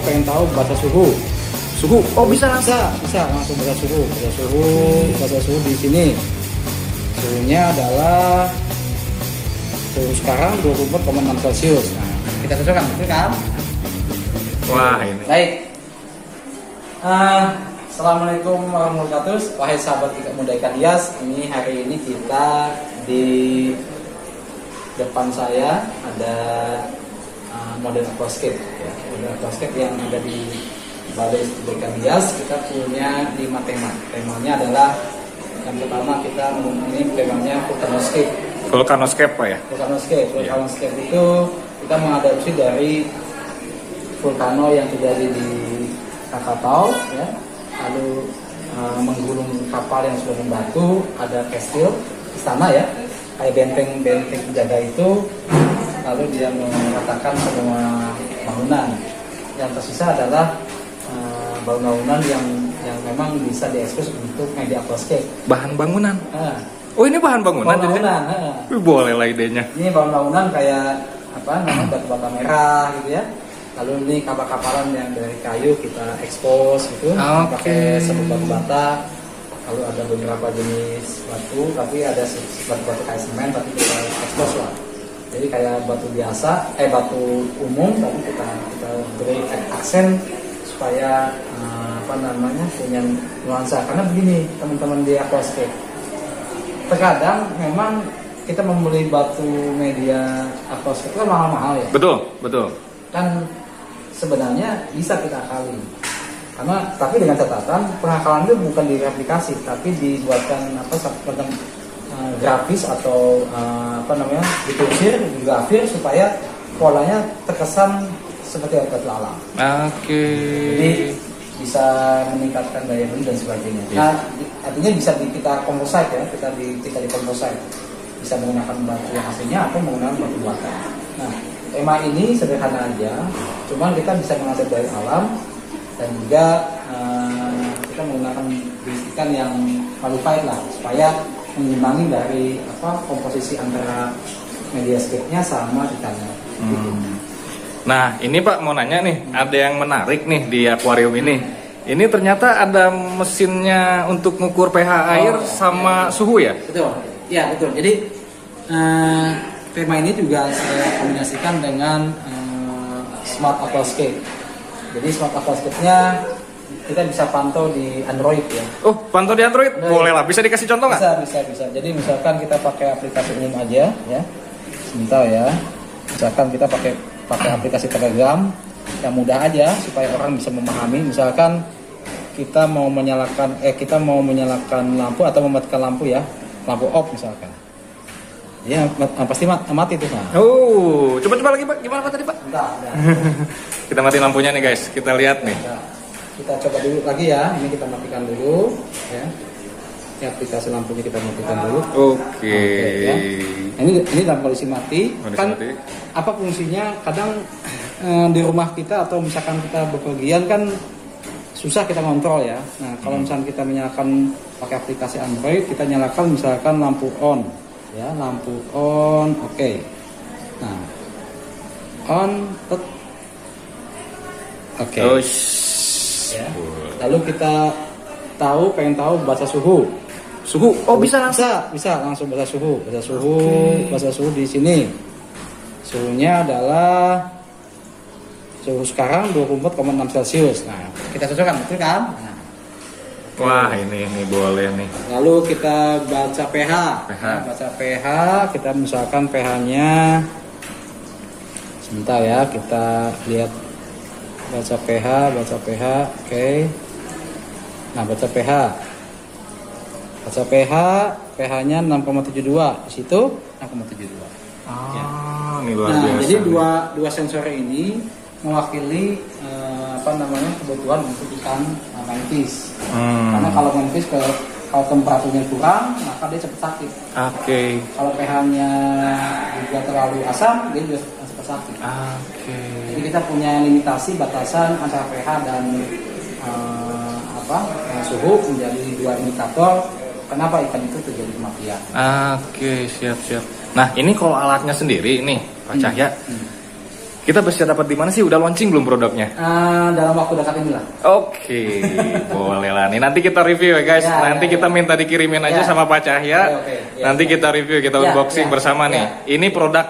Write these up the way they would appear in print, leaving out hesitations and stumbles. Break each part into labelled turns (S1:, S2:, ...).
S1: pengen tahu baca suhu.
S2: Oh bisa langsung?
S1: Bisa langsung baca suhu. Baca suhu di sini. Suhunya adalah suhu sekarang 24,6 Celcius. Nah, kita cocokkan, betul kan?
S2: Wah ini.
S1: Baik. Assalamualaikum warahmatullahi wabarakatuh. Wahai sahabat Ikan Muda Ikan Hias, ini hari ini kita di depan saya ada model aquascape, ya. Model aquascape yang ada di Balai Studio Ikan Hias. Kita punya 5 tema. Temanya adalah yang pertama kita ini temanya Vulcanoscape.
S2: Vulcanoscape Pak ya?
S1: Vulcanoscape itu kita mengadopsi dari vulkano yang terjadi di Krakatau, ya. Lalu menggulung kapal yang sudah membatu, ada kastil, istana ya, kayak benteng penjaga itu. Lalu dia mengatakan semua bangunan. Yang tersisa adalah bangunan yang memang bisa diekspos untuk media aquascape.
S2: Bahan bangunan? Oh ini bahan bangunan? Wih, boleh lah idenya. Ini
S1: bangunan kayak apa namanya, batu bata merah gitu ya. Lalu ini kapal-kapalan yang dari kayu kita ekspos gitu, pakai sabut batu bata. Lalu ada beberapa jenis batu, tapi ada batu kayak semen, tapi kita ekspos lah. Jadi kayak batu biasa, batu umum, tapi kita beri aksen supaya punya nuansa. Karena begini teman-teman di aquascape, terkadang memang kita membeli batu media aquascape kan mahal-mahal ya.
S2: Betul.
S1: Kan sebenarnya bisa kita akali. Tapi dengan catatan pengakalan itu bukan direplikasi, tapi dibuatkan semacam grafis atau digrafir supaya polanya terkesan seperti obat alam. Jadi bisa meningkatkan daya beli dan sebagainya. Nah, artinya bisa kita composite ya, kita di composite. Bisa menggunakan batu yang aslinya atau menggunakan batu buatan. Nah, tema ini sederhana aja, cuman kita bisa mengadap dari alam dan juga kita menggunakan ikan yang qualified lah, supaya mengimbangi dari komposisi antara mediascape-nya sama ikannya. Gitu.
S2: Nah ini Pak mau nanya nih, ada yang menarik nih di akuarium ini. Ini ternyata ada mesinnya untuk mengukur pH air sama suhu ya?
S1: Betul. Ya betul. Jadi tema ini juga saya kombinasikan dengan Smart Aquascape. Jadi Smart Aquascape-nya kita bisa pantau di Android ya.
S2: Oh, pantau di Android? Boleh lah. Bisa dikasih contoh nggak?
S1: Bisa. Jadi misalkan kita pakai aplikasi umum aja ya. Sebentar ya. Misalkan kita pakai aplikasi Telegram yang mudah aja supaya orang bisa memahami. Misalkan kita mau menyalakan lampu atau mematikan lampu ya. Lampu off misalkan. Ya, pasti mati tuh. Nah.
S2: Oh, coba lagi Pak. Gimana Pak tadi Pak?
S1: Bentar.
S2: Kita matiin lampunya nih guys. Kita lihat nih.
S1: Kita coba dulu lagi ya. Ini kita matikan dulu ya. Ini aplikasi lampunya kita matikan dulu.
S2: Oke.
S1: Ya. Ini dalam kondisi mati. Apa fungsinya? Kadang di rumah kita atau misalkan kita bepergian kan susah kita kontrol ya. Nah, kalau misalkan kita menyalakan pakai aplikasi Android, kita nyalakan misalkan lampu on. Ya, lampu on, oke. Nah, on, oke. Ya. Lalu kita pengen tahu baca suhu.
S2: Oh bisa langsung?
S1: Bisa langsung baca suhu. Baca suhu di sini. Suhunya adalah suhu sekarang 24,6 Celcius. Nah, kita cocokkan, betul kan? Nah.
S2: Wah ini boleh nih.
S1: Lalu kita baca pH. Baca pH, kita misalkan pH-nya. Sebentar ya, kita lihat baca pH, oke. Nah, baca pH. pH-nya 6,72. Di situ 6,72.
S2: Ya. Ini luar biasa.
S1: Jadi dua sensor ini mewakili kebutuhan untuk ikan mantis. Karena kalau mantis kalau temperaturnya kurang, maka dia cepat sakit. Kalau pH-nya juga terlalu asam, dia juga cepat sakit. Jadi kita punya limitasi batasan antara pH dan suhu menjadi dua indikator kenapa ikan itu terjadi kematian.
S2: Siap. Nah ini kalau alatnya sendiri nih Pak Cahya, Kita bisa dapat di mana sih? Udah launching belum produknya?
S1: Dalam waktu dekat ini lah.
S2: Oke, boleh lah nih. Nanti kita review ya guys. Nanti kita minta dikirimin aja sama Pak Cahya. Nanti kita review, kita unboxing bersama nih. Ini produk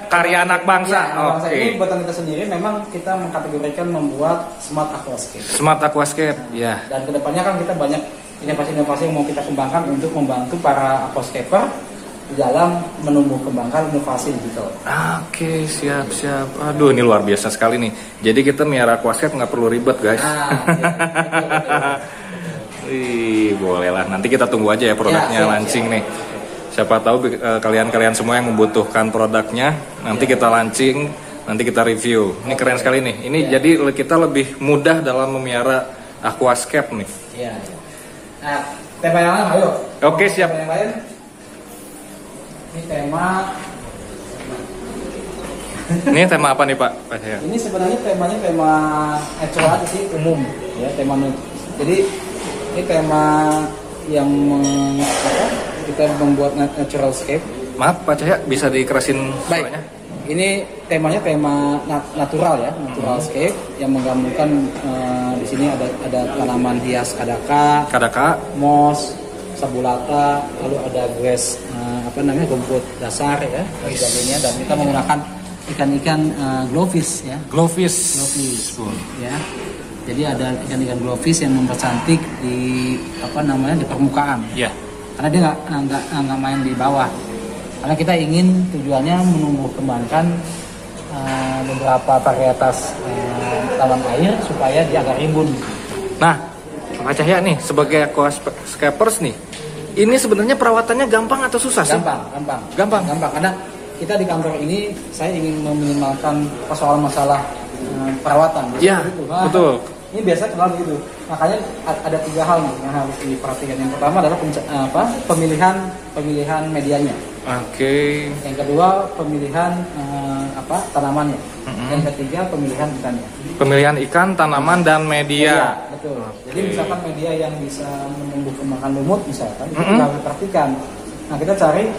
S2: karya anak bangsa.
S1: Ini buatan kita sendiri. Memang kita mengkategorikan membuat smart aquascape.
S2: Smart aquascape, ya.
S1: Dan kedepannya kan kita banyak inovasi-inovasi yang mau kita kembangkan untuk membantu para aquascaper di dalam menumbuh kembangkan inovasi digital.
S2: Oke, siap. Aduh, ini luar biasa sekali nih. Jadi kita miara aquascape nggak perlu ribet guys. Wih, boleh lah. Nanti kita tunggu aja ya produknya launching nih. Siapa tahu kalian semua yang membutuhkan produknya, nanti kita launching, nanti kita review. Ini keren sekali nih. Ini jadi kita lebih mudah dalam memiara aquascape nih.
S1: Iya. Nah, tema yang lain, ayo.
S2: Oke, siap.
S1: Tema yang lain. Ini
S2: tema apa nih Pak?
S1: Ini sebenarnya temanya tema natural aja sih, umum ya, tema. Jadi ini tema yang kita membuat natural scape.
S2: Maaf Pak Cahya, bisa dikerasin suaranya?
S1: Ini temanya tema natural ya, natural scape yang menggabungkan di sini ada tanaman hias kadaka, moss, sabulata, lalu ada grass rumput dasar ya dan sebagainya, dan kita menggunakan ikan-ikan glowfish ya. Glowfish ya. Jadi ada ikan-ikan glowfish yang mempercantik di di permukaan.
S2: Ya.
S1: Karena dia nggak main di bawah. Karena kita ingin tujuannya menumbuh kembangkan beberapa varietas tanaman air supaya dia agak rimbun.
S2: Nah, Pak Cahya nih sebagai aquascapers nih, ini sebenarnya perawatannya gampang atau susah sih?
S1: Gampang. Karena kita di kantor ini saya ingin meminimalkan persoalan masalah perawatan.
S2: Iya, betul.
S1: Ini biasa kenal gitu. Makanya ada 3 hal nih yang harus diperhatikan. Yang pertama adalah pemilihan medianya.
S2: Oke.
S1: Yang kedua pemilihan tanamannya. Yang ketiga pemilihan ikannya.
S2: Pemilihan ikan, tanaman dan media.
S1: Betul. Jadi misalkan media yang bisa menumbuh kembangkan lumut misalkan itu kita harus perhatikan. Nah, kita cari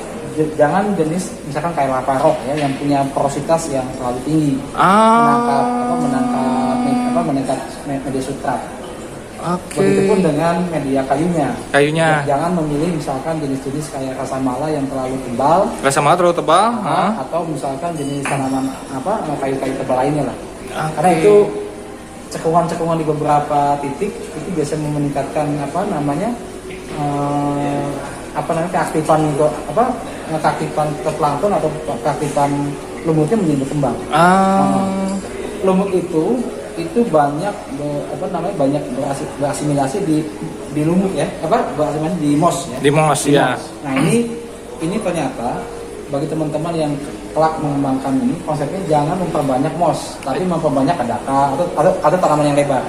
S1: jangan jenis misalkan kayak laparok ya yang punya porositas yang terlalu tinggi. Menangkap media substrat.
S2: Oke.
S1: Begitupun dengan media kayunya.
S2: Jangan
S1: memilih misalkan jenis-jenis kayak rasa mala yang terlalu tebal. Atau misalkan jenis tanaman kayu-kayu tebal lainnya lah. Karena itu cekungan-cekungan di beberapa titik itu biasa meningkatkan keaktifan keplankton atau keaktifan lumutnya menjadi berkembang. Lumut itu banyak banyak berasimilasi di lumut ya, berasimilasi di moss ya.
S2: Di moss ya.
S1: Nah, ini ternyata bagi teman-teman yang kelak mengembangkan ini, konsepnya jangan memperbanyak moss, tapi memperbanyak kadaka atau tanaman yang lebar.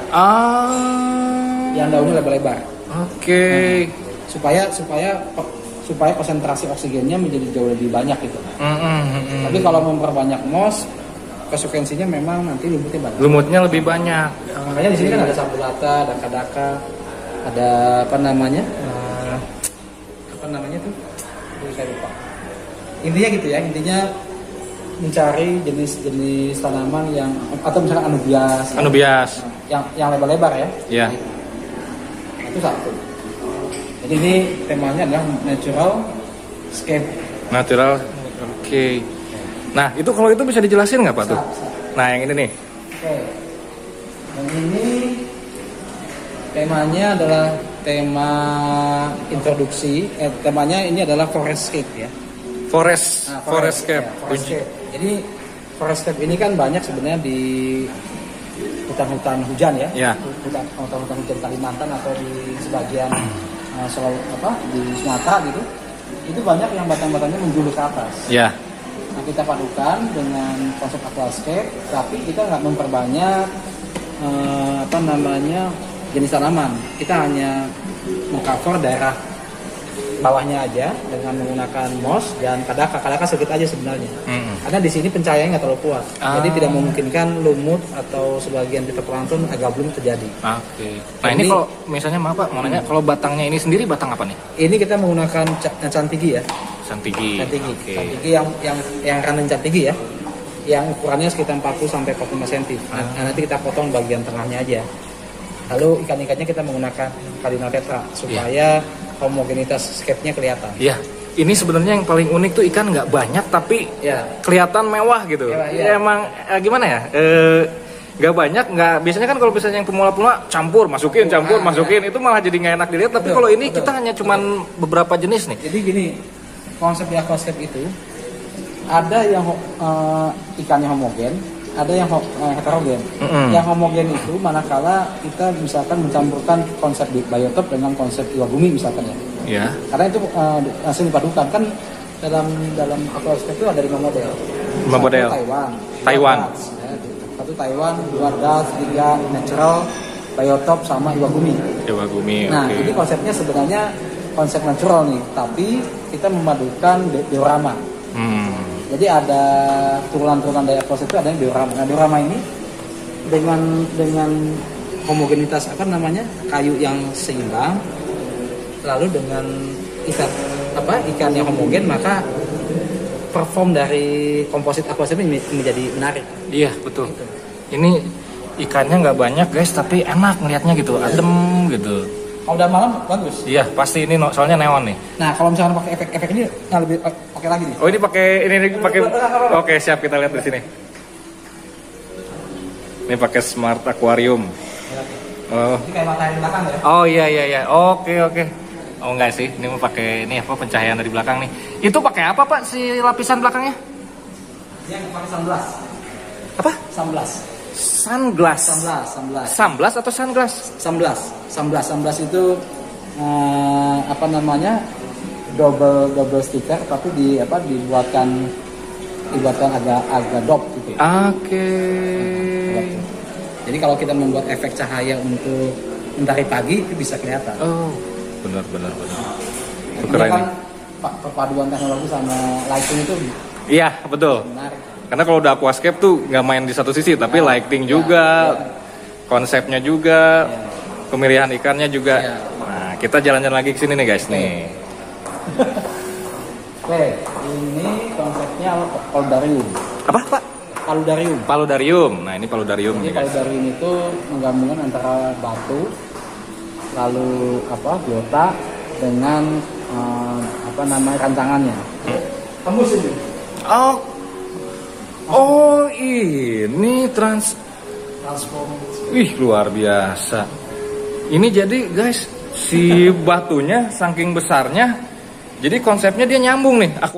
S1: Yang daunnya lebar-lebar.
S2: Oke.
S1: Supaya konsentrasi oksigennya menjadi jauh lebih banyak gitu. Tapi kalau memperbanyak moss, konsekuensinya memang nanti
S2: lumutnya lebih banyak.
S1: Makanya di sini kan ada sabulata, ada kadaka, ada saya lupa. Intinya gitu ya, mencari jenis-jenis tanaman yang atau misalkan anubias yang lebar-lebar ya.
S2: Iya.
S1: Itu satu. Jadi ini temanya adalah natural scape.
S2: Oke. Nah, itu kalau itu bisa dijelasin nggak Pak tuh? Nah, yang ini nih.
S1: Oke. Yang ini temanya adalah tema introduksi. Temanya ini adalah forestscape ya. Forestscape. Jadi forestscape ini kan banyak sebenarnya di hutan-hutan hujan ya. Hutan-hutan hujan Kalimantan atau di sebagian di Sumatera gitu. Itu banyak yang batang-batangnya menjulur ke atas.
S2: Ya.
S1: Nah, kita padukan dengan konsep aquascape, tapi kita nggak memperbanyak jenis tanaman. Kita hanya mengcover daerah bawahnya aja dengan menggunakan moss dan kadaka sedikit aja sebenarnya. Karena di sini pencahayaannya nggak terlalu kuat, jadi tidak memungkinkan lumut atau sebagian fitoplankton agak belum terjadi.
S2: Oke. Nah, ini kalau misalnya maaf Pak, mau nanya kalau batangnya ini sendiri batang apa nih?
S1: Ini kita menggunakan cantigi ya.
S2: Cantigi.
S1: Cantigi yang ranen cantigi ya. yang ukurannya sekitar 40 sampai 45 cm. Nah, nanti kita potong bagian tengahnya aja. Lalu ikan-ikannya kita menggunakan Cardinal Tetra supaya homogenitas scape-nya kelihatan.
S2: Iya. Ini sebenarnya yang paling unik tuh ikan nggak banyak tapi kelihatan mewah gitu. Ya, emang gimana ya? Nggak banyak, nggak biasanya kan kalau misalnya yang pemula-pemula campur masukin itu malah jadi nggak enak dilihat. Tapi kalau ini kita hanya cuman beberapa jenis nih.
S1: Jadi gini, konsep di aquascape itu ada yang ikannya homogen, ada yang heterogen. Yang homogen itu manakala kita misalkan mencampurkan konsep biotop dengan konsep iwagumi misalkan ya.
S2: Iya.
S1: Karena itu hasil dipadukan kan dalam aquascape itu ada 5 model.
S2: 5 model. Taiwan.
S1: Satu Taiwan, 2 DAS, 3 natural, biotop sama iwagumi. Nah, ini konsepnya sebenarnya konsep natural nih, tapi kita memadukan diorama. Jadi ada turunan-turunan dari aquascape itu ada yang diorama. Nah, diorama ini dengan homogenitas kayu yang seimbang, lalu dengan ikan yang homogen, maka perform dari komposit aquascape ini menjadi menarik. Iya, betul. Gitu.
S2: Ini ikannya nggak banyak guys, tapi enak ngelihatnya gitu, adem gitu.
S1: Kalau udah malam bagus.
S2: Iya, pasti ini soalnya neon nih.
S1: Nah, kalau misalkan pakai efek ini, lebih pakai lagi nih.
S2: Oh, ini pakai. Oke, siap, kita lihat di sini. Ini pakai smart aquarium. Oh.
S1: Ini kayak matahari belakang ya?
S2: Oh iya. Oke. Oh enggak sih, ini mau pakai pencahayaan dari belakang nih. Itu pakai apa Pak si lapisan belakangnya?
S1: Yang pakai sunglass.
S2: Apa?
S1: Sunglass.
S2: Sunglass atau sunglass?
S1: Sunglass itu double stiker tapi dibuatkan agak dop gitu.
S2: Oke.
S1: Jadi kalau kita membuat efek cahaya untuk mentari pagi itu bisa kelihatan.
S2: Oh, benar.
S1: Itu keren kan perpaduan teknologi sama lighting itu.
S2: Iya, betul.
S1: Menarik.
S2: Karena kalau udah aquascape tuh nggak main di satu sisi, tapi lighting juga, konsepnya juga, pemilihan ikannya juga. Nah, kita jalan-jalan lagi ke sini nih guys nih.
S1: Oke, ini konsepnya paludarium.
S2: Apa Pak? Paludarium. Nah, ini paludarium.
S1: Jadi paludarium itu menggabungkan antara batu, lalu biota dengan rancangannya. Tembus ini.
S2: Oh, ini transform. Wih, luar biasa. Ini jadi guys, si batunya saking besarnya, jadi konsepnya dia nyambung nih.